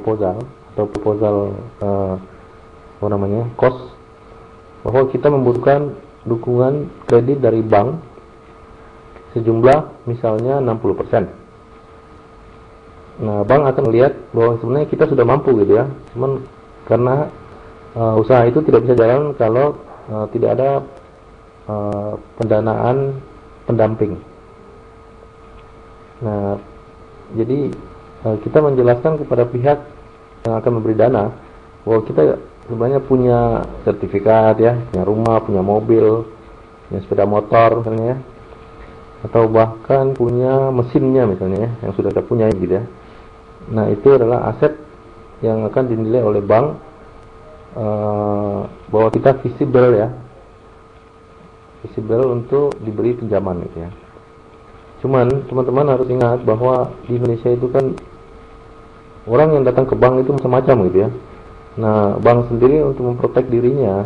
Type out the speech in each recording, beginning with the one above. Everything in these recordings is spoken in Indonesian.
proposal atau proposal cost, bahwa kita membutuhkan dukungan kredit dari bank sejumlah misalnya 60%. Nah, bank akan melihat bahwa sebenarnya kita sudah mampu gitu ya. Cuman karena usaha itu tidak bisa jalan kalau tidak ada pendanaan pendamping. Nah, jadi kita menjelaskan kepada pihak yang akan memberi dana bahwa kita sebenarnya punya sertifikat ya, punya rumah, punya mobil, punya sepeda motor misalnya ya, atau bahkan punya mesinnya misalnya ya, yang sudah kita punya gitu ya. Nah, itu adalah aset yang akan dinilai oleh bank bahwa kita visible ya, visible untuk diberi pinjaman gitu ya. Cuman teman-teman harus ingat bahwa di Indonesia itu kan orang yang datang ke bank itu macam-macam gitu ya. Nah, bank sendiri untuk memprotek dirinya,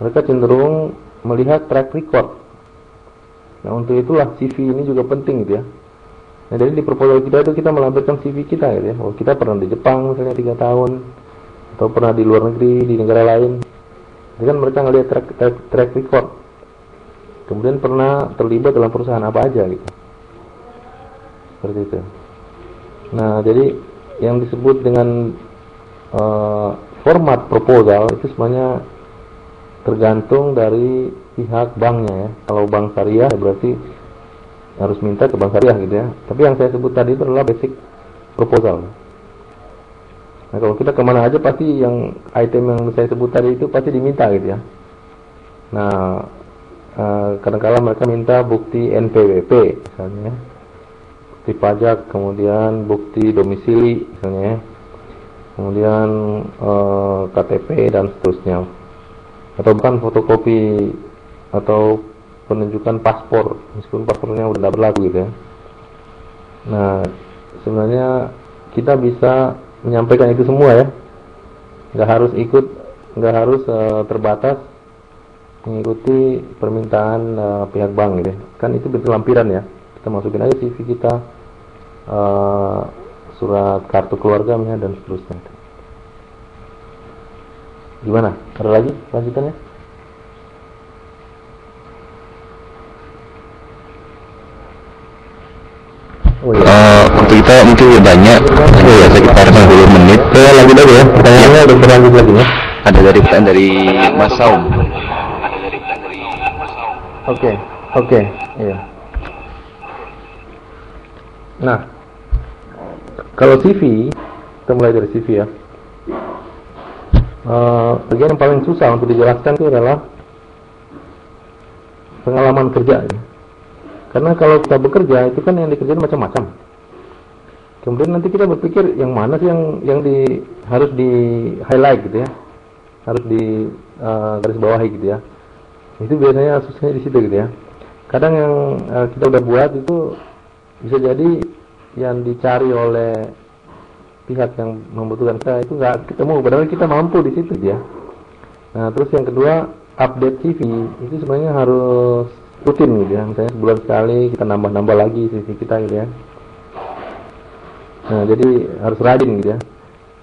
mereka cenderung melihat track record. Nah, untuk itulah CV ini juga penting gitu ya. Nah, jadi di proposal kita itu kita melampirkan CV kita gitu ya. Oh, kita pernah di Jepang misalnya 3 tahun, atau pernah di luar negeri, di negara lain. Jadi kan mereka ngelihat track record. Kemudian pernah terlibat dalam perusahaan apa aja gitu. Seperti itu. Nah, jadi yang disebut dengan format proposal itu sebenarnya tergantung dari pihak banknya ya. Kalau bank syariah berarti harus minta ke bank syariah gitu ya. Tapi yang saya sebut tadi itu adalah basic proposal. Nah, kalau kita kemana aja pasti yang item yang saya sebut tadi itu pasti diminta gitu ya. Nah, kadang-kadang mereka minta bukti NPWP misalnya, bukti pajak, kemudian bukti domisili misalnya, kemudian KTP dan seterusnya, atau bahkan fotokopi atau penunjukan paspor meskipun paspornya udah tidak berlaku gitu ya. Nah, sebenarnya kita bisa menyampaikan itu semua ya, nggak harus terbatas mengikuti permintaan pihak bank gitu ya. Kan itu bentuk lampiran ya, kita masukin aja CV kita, surat kartu keluarga misalnya dan seterusnya. Gimana? Ada lagi lanjutannya? Oh iya. Waktu kita mungkin lebih banyak, ya sekitar 90 menit. Lanjut aja ya, pertanyaannya udah berlanjut lagi ya. Ada dari Mas Saum. Oke, iya. Nah, kalau CV, kita mulai dari CV ya. Bagian yang paling susah untuk dijelaskan itu adalah pengalaman kerja ya. Karena kalau kita bekerja itu kan yang dikerjain macam-macam. Kemudian nanti kita berpikir yang mana sih yang harus di highlight gitu ya, harus di garis bawahi gitu ya. Itu biasanya susahnya di situ gitu ya. Kadang yang kita udah buat itu bisa jadi yang dicari oleh pihak yang membutuhkan kita itu nggak ketemu, padahal kita mampu di situ ya. Nah, terus yang kedua, update CV itu sebenarnya harus rutin gitu ya. Misalnya sebulan sekali kita nambah lagi CV kita gitu ya. Nah, jadi harus rajin gitu ya.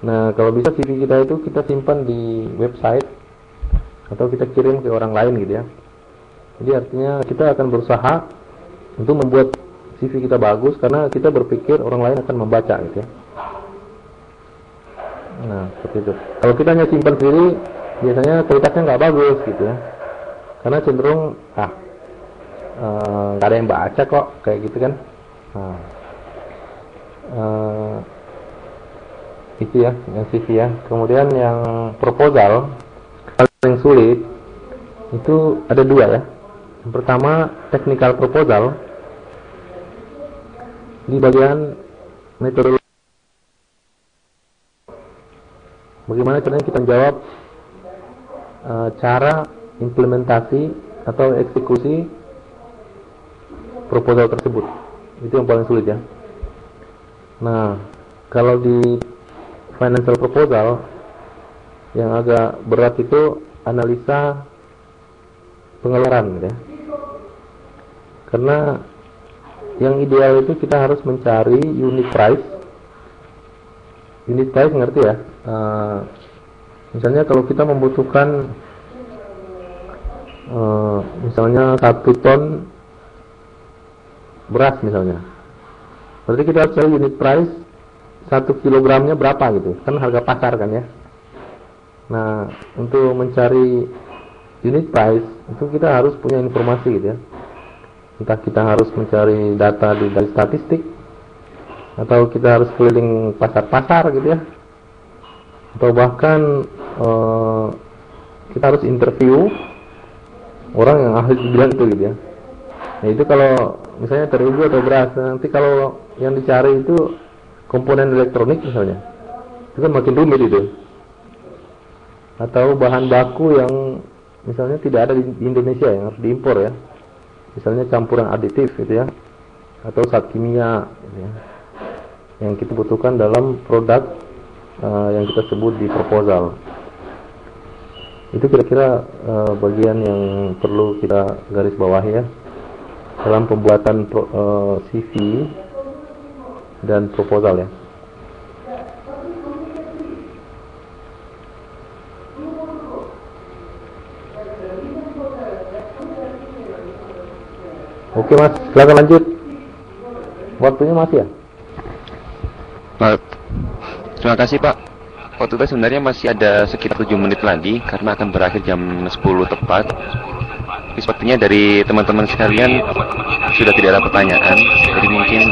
Nah, kalau bisa CV kita itu kita simpan di website atau kita kirim ke orang lain gitu ya. Jadi artinya kita akan berusaha untuk membuat CV kita bagus karena kita berpikir orang lain akan membaca gitu ya. Nah, seperti itu. Kalau kita hanya simpan sendiri, biasanya kualitasnya nggak bagus gitu ya. Karena cenderung nggak ada yang baca kok kayak gitu kan. Nah, itu ya yang CV ya. Kemudian yang proposal paling sulit itu ada 2 ya. Yang pertama technical proposal di bagian metodologi. Bagaimana caranya kita menjawab cara implementasi atau eksekusi proposal tersebut. Itu yang paling sulit ya. Nah, kalau di financial proposal yang agak berat itu analisa pengeluaran gitu ya. Karena yang ideal itu kita harus mencari unit price unit price ngerti ya. Misalnya kalau kita membutuhkan misalnya 1 ton beras misalnya, berarti kita harus cari unit price 1 kilogramnya berapa gitu, kan harga pasar kan ya. Nah, untuk mencari unit price itu kita harus punya informasi gitu ya. Entah kita harus mencari data dari statistik, atau kita harus keliling pasar-pasar gitu ya, atau bahkan kita harus interview orang yang ahli di bidang itu gitu ya. Nah itu kalau misalnya terigu atau beras. Nanti kalau yang dicari itu komponen elektronik misalnya, itu kan makin rumit itu. Atau bahan baku yang misalnya tidak ada di Indonesia yang harus diimpor ya, misalnya campuran aditif gitu ya, atau zat kimia gitu ya, yang kita butuhkan dalam produk yang kita sebut di proposal. Itu kira-kira bagian yang perlu kita garis bawahi ya dalam pembuatan CV dan proposal ya. Oke Mas, silakan lanjut. Waktunya masih ya? Terima kasih Pak. Waktu itu sebenarnya masih ada sekitar 7 menit lagi karena akan berakhir jam 10 tepat. Tapi sepertinya dari teman-teman sekalian sudah tidak ada pertanyaan. Jadi mungkin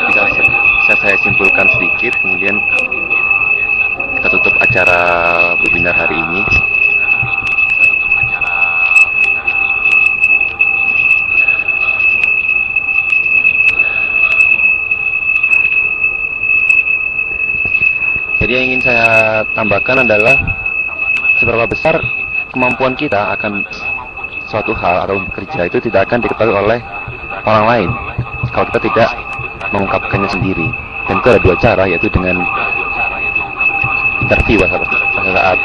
bisa saya simpulkan sedikit, kemudian kita tutup acara webinar hari ini. Jadi yang ingin saya tambahkan adalah seberapa besar kemampuan kita akan suatu hal atau bekerja itu tidak akan diketahui oleh orang lain kalau kita tidak mengungkapkannya sendiri. Dan itu ada 2 cara, yaitu dengan interview saat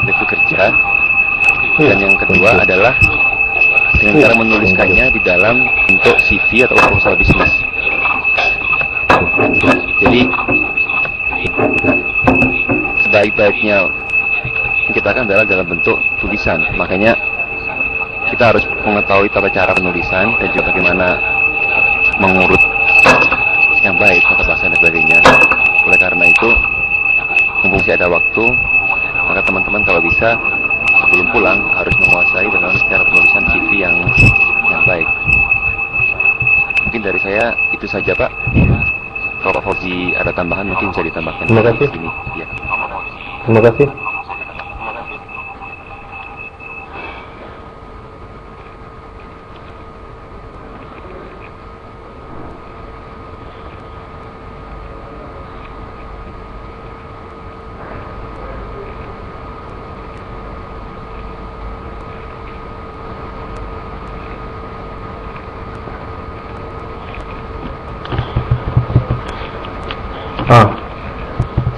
interview kerja, dan yang kedua adalah dengan cara menuliskannya di dalam bentuk CV atau proposal bisnis. Jadi sebaik-baiknya kita akan adalah dalam bentuk tulisan. Makanya kita harus mengetahui tata cara penulisan dan juga bagaimana mengurut yang baik kata bahasa dan sebagainya. Oleh karena itu, mumpung masih ada waktu, maka teman-teman kalau bisa sebelum pulang harus menguasai dengan cara penulisan CV yang baik. Mungkin dari saya itu saja Pak. Kalau Pak Fauzi ada tambahan mungkin bisa ditambahkan. Terima kasih. Ya. Terima kasih.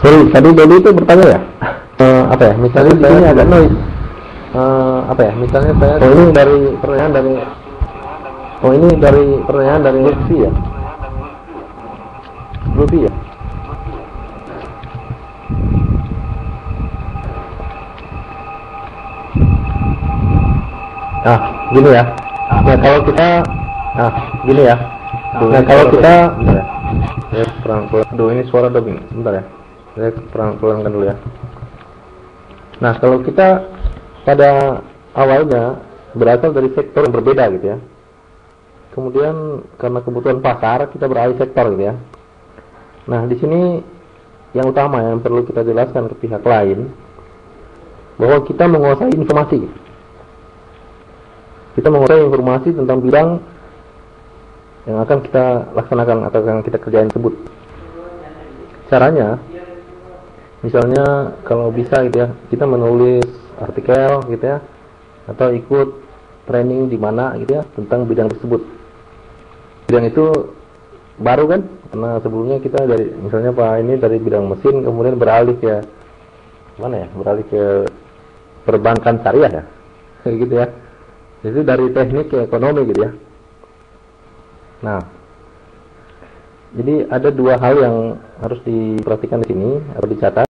Sorry, tadi Dodi itu bertanya ya? Apa ya? Misalnya di sini ada noise. Apa ya? Misalnya saya ini dari pertanyaan dari Lutfi ya? Lutfi ya? Gini ya. Nah, kalau kita gini ya. Nah, kalau kita aduh ini suara dubbing. Bentar ya. Saya pelan-pelankan dulu ya. Nah, kalau kita pada awalnya berasal dari sektor yang berbeda gitu ya. Kemudian karena kebutuhan pasar kita beralih sektor gitu ya. Nah, di sini yang utama yang perlu kita jelaskan ke pihak lain bahwa kita menguasai informasi. Kita menguasai informasi tentang bidang yang akan kita laksanakan atau yang kita kerjain tersebut. Caranya, misalnya kalau bisa gitu ya, kita menulis artikel gitu ya, atau ikut training di mana gitu ya tentang bidang tersebut. Bidang itu baru kan, karena sebelumnya kita dari misalnya Pak ini dari bidang mesin, kemudian beralih ke mana ya, beralih ke perbankan syariah ya, gitu ya. Jadi dari teknik ke ekonomi gitu ya. Nah, Jadi ada dua hal yang harus diperhatikan di sini atau dicatat.